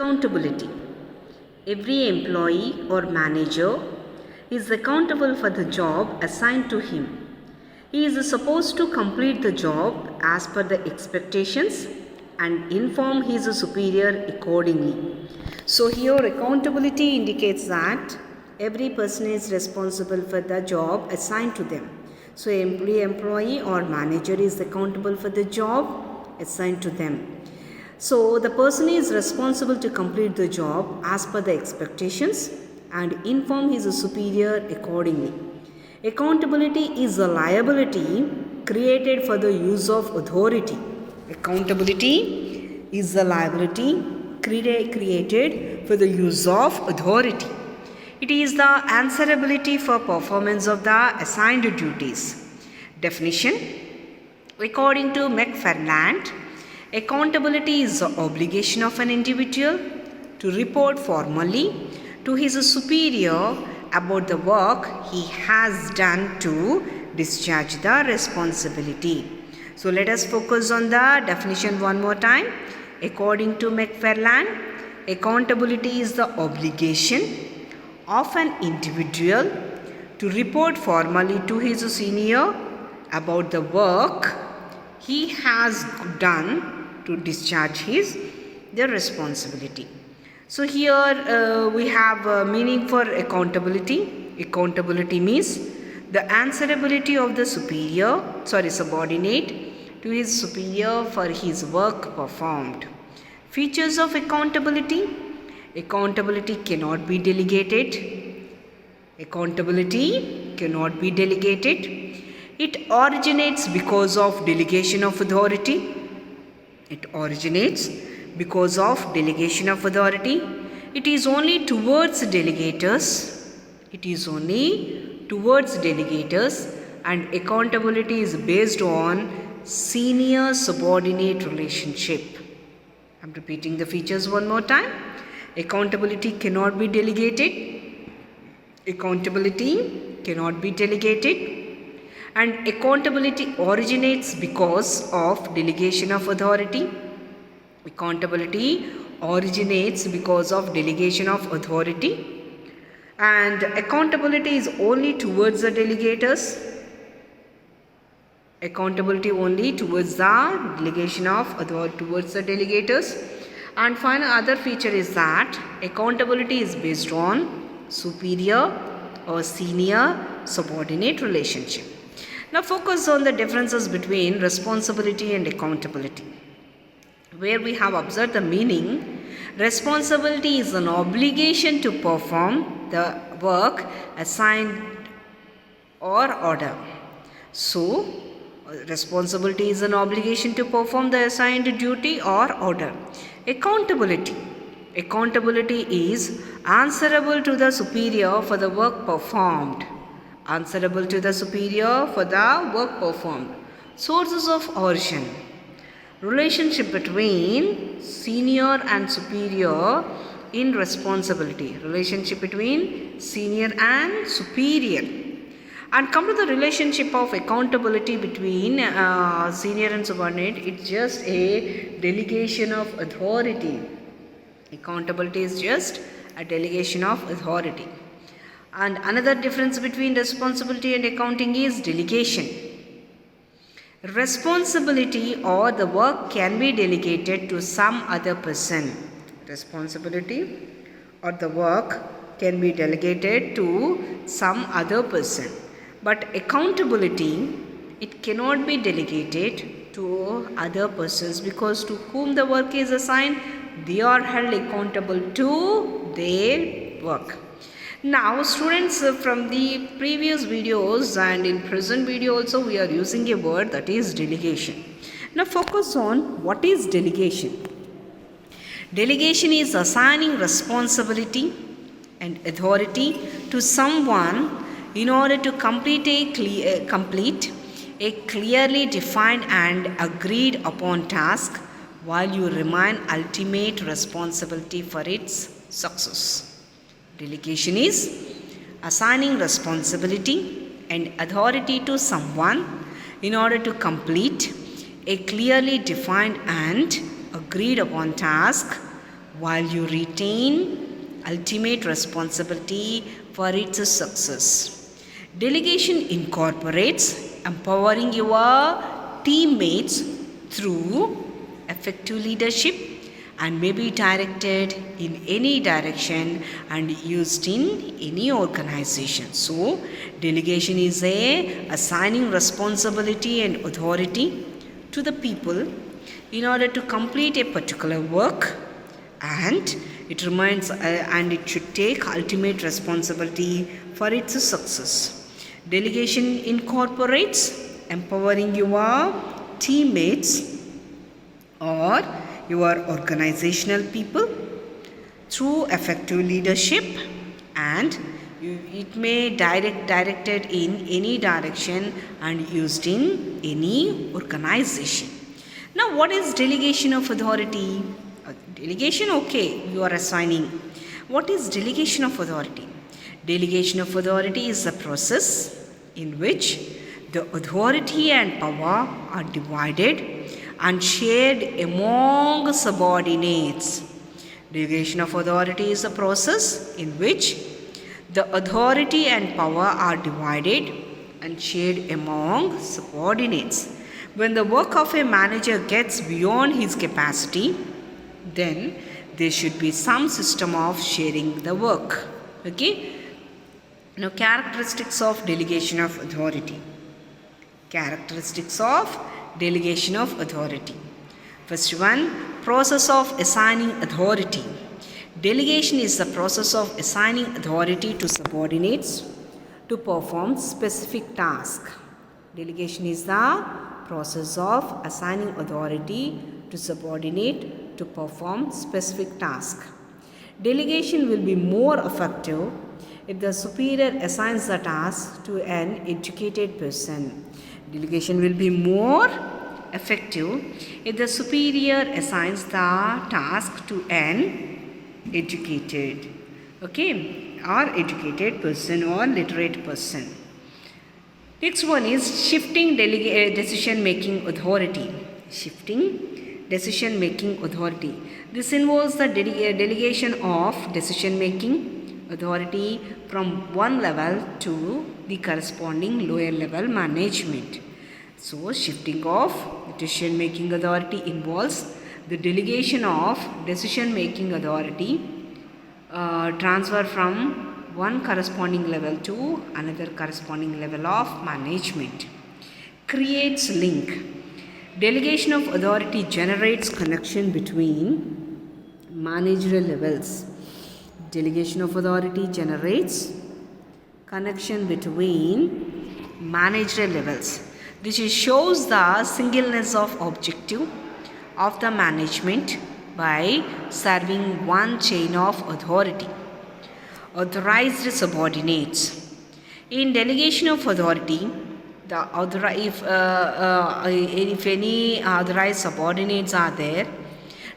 Accountability. Every employee or manager is accountable for the job assigned to him. He is supposed to complete the job as per the expectations and inform his superior accordingly. So here accountability indicates that every person is responsible for the job assigned to them. So every employee or manager is accountable for the job assigned to them. So the person is responsible to complete the job as per the expectations and inform his superior accordingly. Accountability is a liability created for the use of authority. Accountability is a liability created for the use of authority. It is the answerability for performance of the assigned duties. Definition: according to McFarland, accountability is the obligation of an individual to report formally to his superior about the work he has done to discharge the responsibility. So let us focus on the definition one more time. According to McFarland, accountability is the obligation of an individual to report formally to his senior about the work he has done to discharge the responsibility. So here we have meaning for accountability. Accountability means the answerability of the subordinate to his superior for his work performed. Features of accountability: accountability cannot be delegated. Accountability cannot be delegated. It originates because of delegation of authority. It originates because of delegation of authority. It is only towards delegators. It is only towards delegators, and accountability is based on senior subordinate relationship. I am repeating the features one more time. Accountability cannot be delegated. Accountability cannot be delegated. And accountability originates because of delegation of authority. Accountability originates because of delegation of authority. And accountability is only towards the delegators. Accountability only towards the delegation of authority towards the delegators. And final other feature is that accountability is based on superior or senior subordinate relationship. Now focus on the differences between responsibility and accountability. Where we have observed the meaning, responsibility is an obligation to perform the work assigned or order. So, responsibility is an obligation to perform the assigned duty or order. Accountability. Accountability is answerable to the superior for the work performed. Answerable to the superior for the work performed. Sources of origin. Relationship between senior and superior in responsibility. Relationship between senior and superior. And come to the relationship of accountability between senior and subordinate. It's just a delegation of authority. Accountability is just a delegation of authority. And another difference between responsibility and accounting is delegation. Responsibility or the work can be delegated to some other person. Responsibility or the work can be delegated to some other person. But accountability, it cannot be delegated to other persons, because to whom the work is assigned, they are held accountable to their work. Now students, from the previous videos and in present video also we are using a word, that is delegation. Now focus on what is delegation. Delegation is assigning responsibility and authority to someone in order to complete a clearly defined and agreed upon task, while you remain ultimate responsibility for its success. Delegation is assigning responsibility and authority to someone in order to complete a clearly defined and agreed upon task, while you retain ultimate responsibility for its success. Delegation incorporates empowering your teammates through effective leadership and may be directed in any direction and used in any organization. So, delegation is assigning responsibility and authority to the people in order to complete a particular work, and it remains and it should take ultimate responsibility for its success. Delegation incorporates empowering your teammates or your organizational people through effective leadership, and it may directed in any direction and used in any organization. Now, what is delegation of authority? Delegation, okay, you are assigning. What is delegation of authority? Delegation of authority is a process in which the authority and power are divided and shared among subordinates. Delegation of authority is a process in which the authority and power are divided and shared among subordinates. When the work of a manager gets beyond his capacity, then there should be some system of sharing the work. Okay? Now, characteristics of delegation of authority. Characteristics of delegation of authority. First one, process of assigning authority. Delegation is the process of assigning authority to subordinates to perform specific task. Delegation is the process of assigning authority to subordinate to perform specific task. Delegation will be more effective if the superior assigns the task to an educated person. Delegation will be more effective if the superior assigns the task to an educated, or educated person or literate person. Next one is shifting decision making authority. Shifting decision making authority. This involves the delegation of decision making authority from one level to the corresponding lower level management. So, shifting of decision making authority involves the delegation of decision making authority transfer from one corresponding level to another corresponding level of management. Creates link. Delegation of authority generates connection between managerial levels. Delegation of authority generates connection between managerial levels. This shows the singleness of objective of the management by serving one chain of authority. Authorized subordinates. In delegation of authority, if any authorized subordinates are there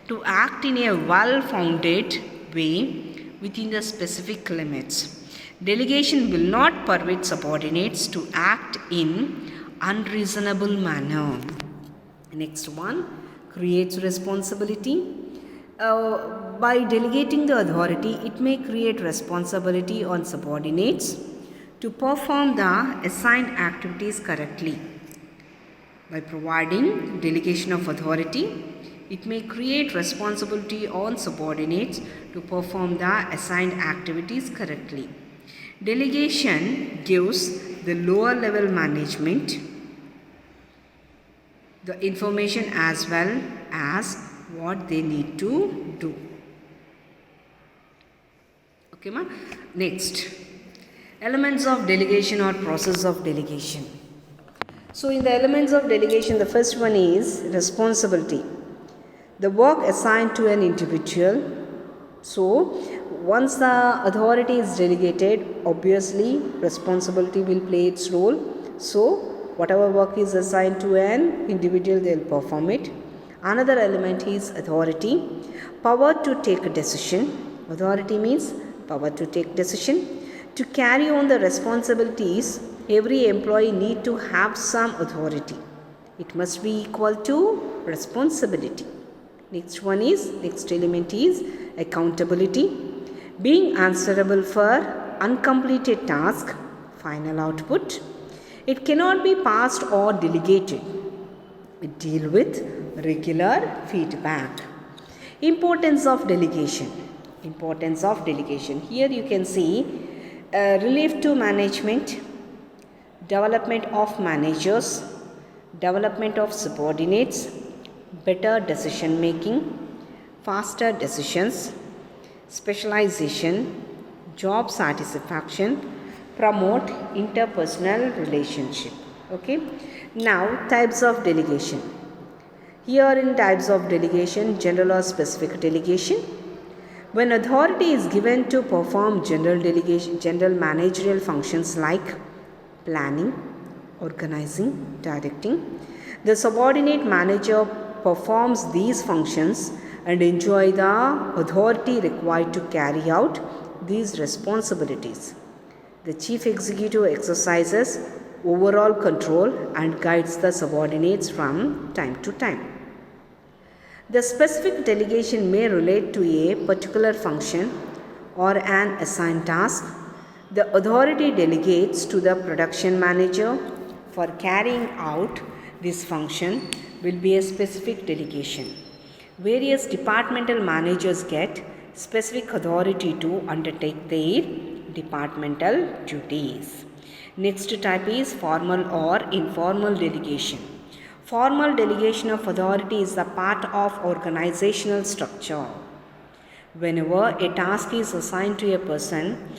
to act in a well-founded way within the specific limits. Delegation will not permit subordinates to act in unreasonable manner. Next one, creates responsibility. By delegating the authority, it may create responsibility on subordinates to perform the assigned activities correctly. By providing delegation of authority, it may create responsibility on subordinates to perform the assigned activities correctly. Delegation gives the lower level management the information as well as what they need to do. Okay, ma? Next, elements of delegation or process of delegation. So, in the elements of delegation, the first one is responsibility. The work assigned to an individual. So, once the authority is delegated, obviously responsibility will play its role. So, whatever work is assigned to an individual, they will perform it. Another element is authority. Power to take a decision. Authority means power to take decision. To carry on the responsibilities, every employee need to have some authority. It must be equal to responsibility. Next element is accountability, being answerable for uncompleted task, final output. It cannot be passed or delegated. It deals with regular feedback. Importance of delegation. Importance of delegation. Here you can see relief to management, development of managers, development of subordinates, better decision making, faster decisions, specialization, job satisfaction, promote interpersonal relationship. Okay. Now types of delegation. Here in types of delegation, general or specific delegation. When authority is given to perform general managerial functions like planning, organizing, directing, the subordinate manager performs these functions and enjoy the authority required to carry out these responsibilities. The chief executive exercises overall control and guides the subordinates from time to time. The specific delegation may relate to a particular function or an assigned task. The authority delegates to the production manager for carrying out this function will be a specific delegation. Various departmental managers get specific authority to undertake their departmental duties. Next type is formal or informal delegation. Formal delegation of authority is a part of organizational structure. Whenever a task is assigned to a person,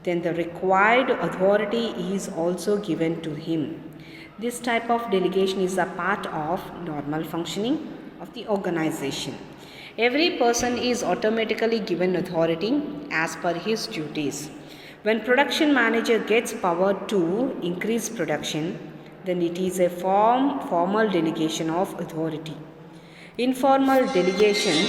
then the required authority is also given to him. This type of delegation is a part of normal functioning of the organization. Every person is automatically given authority as per his duties. When production manager gets power to increase production, then it is a formal delegation of authority. Informal delegation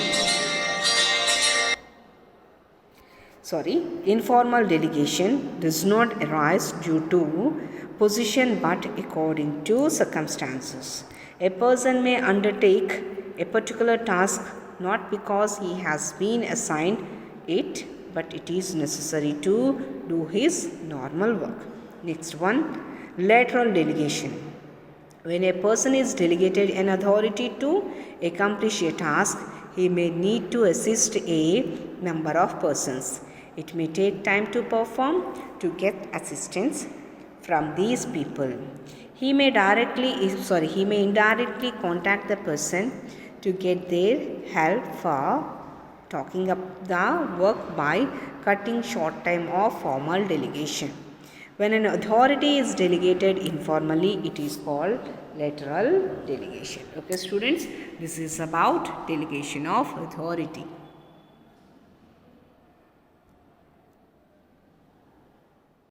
does not arise due to position but according to circumstances. A person may undertake a particular task not because he has been assigned it, but it is necessary to do his normal work. Next one, lateral delegation. When a person is delegated an authority to accomplish a task, he may need to assist a number of persons. It may take time to perform to get assistance from these people. He may indirectly contact the person to get their help for talking up the work by cutting short time of formal delegation. When an authority is delegated informally, it is called lateral delegation. Okay, students, this is about delegation of authority.